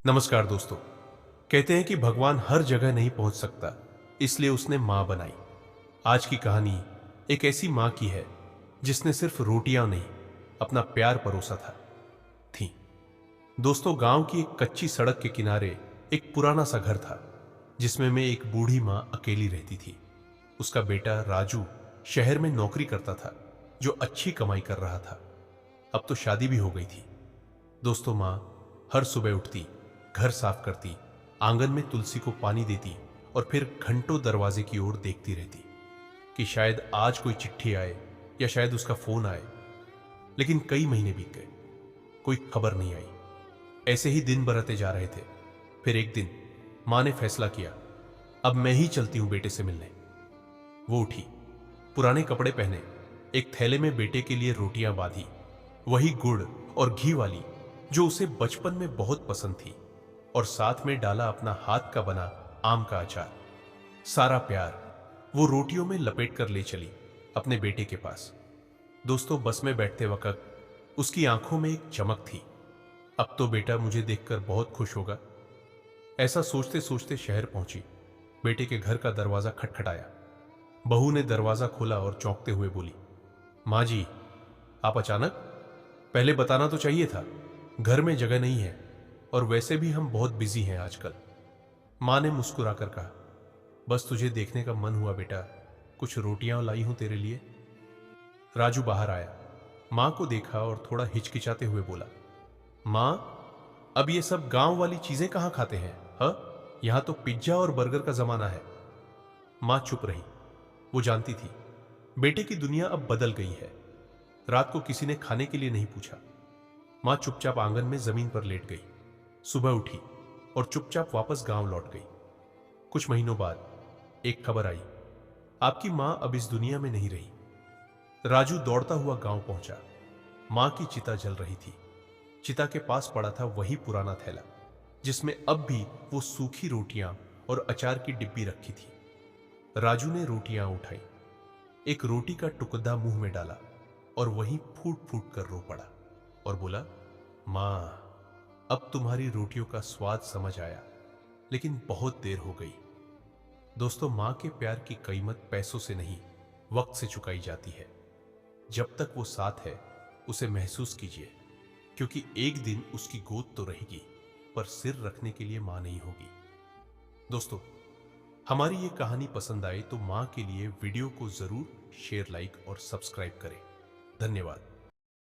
नमस्कार दोस्तों। कहते हैं कि भगवान हर जगह नहीं पहुंच सकता, इसलिए उसने मां बनाई। आज की कहानी एक ऐसी मां की है जिसने सिर्फ रोटियां नहीं, अपना प्यार परोसा थी। दोस्तों, गांव की एक कच्ची सड़क के किनारे एक पुराना सा घर था जिसमें में एक बूढ़ी मां अकेली रहती थी। उसका बेटा राजू शहर में नौकरी करता था, जो अच्छी कमाई कर रहा था। अब तो शादी भी हो गई थी। दोस्तों, मां हर सुबह उठती, घर साफ करती, आंगन में तुलसी को पानी देती और फिर घंटों दरवाजे की ओर देखती रहती कि शायद आज कोई चिट्ठी आए या शायद उसका फोन आए। लेकिन कई महीने बीत गए, कोई खबर नहीं आई। ऐसे ही दिन बरते जा रहे थे। फिर एक दिन मां ने फैसला किया, अब मैं ही चलती हूं बेटे से मिलने। वो उठी, पुराने कपड़े पहने, एक थैले में बेटे के लिए रोटियां बांधी, वही गुड़ और घी वाली जो उसे बचपन में बहुत पसंद थी, और साथ में डाला अपना हाथ का बना आम का अचार। सारा प्यार वो रोटियों में लपेट कर ले चली अपने बेटे के पास। दोस्तों, बस में बैठते वक्त उसकी आंखों में एक चमक थी। अब तो बेटा मुझे देखकर बहुत खुश होगा। ऐसा सोचते सोचते शहर पहुंची। बेटे के घर का दरवाजा खटखटाया। बहू ने दरवाजा खोला और चौंकते हुए बोली, मां जी, आप अचानक? पहले बताना तो चाहिए था। घर में जगह नहीं है और वैसे भी हम बहुत बिजी हैं आजकल। मां ने मुस्कुराकर कहा, बस तुझे देखने का मन हुआ बेटा, कुछ रोटियां लाई हूं तेरे लिए। राजू बाहर आया, मां को देखा और थोड़ा हिचकिचाते हुए बोला, मां, अब ये सब गांव वाली चीजें कहां खाते हैं? यहां तो पिज्जा और बर्गर का जमाना है। मां चुप रही। वो जानती थी बेटे की दुनिया अब बदल गई है। रात को किसी ने खाने के लिए नहीं पूछा। मां चुपचाप आंगन में जमीन पर लेट गई। सुबह उठी और चुपचाप वापस गांव लौट गई। कुछ महीनों बाद एक खबर आई, आपकी मां अब इस दुनिया में नहीं रही। राजू दौड़ता हुआ गांव पहुंचा। मां की चिता जल रही थी। चिता के पास पड़ा था वही पुराना थैला जिसमें अब भी वो सूखी रोटियां और अचार की डिब्बी रखी थी। राजू ने रोटियां उठाई, एक रोटी का टुकड़ा मुंह में डाला और वहीं फूट फूट कर रो पड़ा और बोला, मां, अब तुम्हारी रोटियों का स्वाद समझ आया, लेकिन बहुत देर हो गई। दोस्तों, मां के प्यार की कीमत पैसों से नहीं, वक्त से चुकाई जाती है। जब तक वो साथ है उसे महसूस कीजिए, क्योंकि एक दिन उसकी गोद तो रहेगी, पर सिर रखने के लिए मां नहीं होगी। दोस्तों, हमारी ये कहानी पसंद आए तो मां के लिए वीडियो को जरूर शेयर, लाइक और सब्सक्राइब करें। धन्यवाद।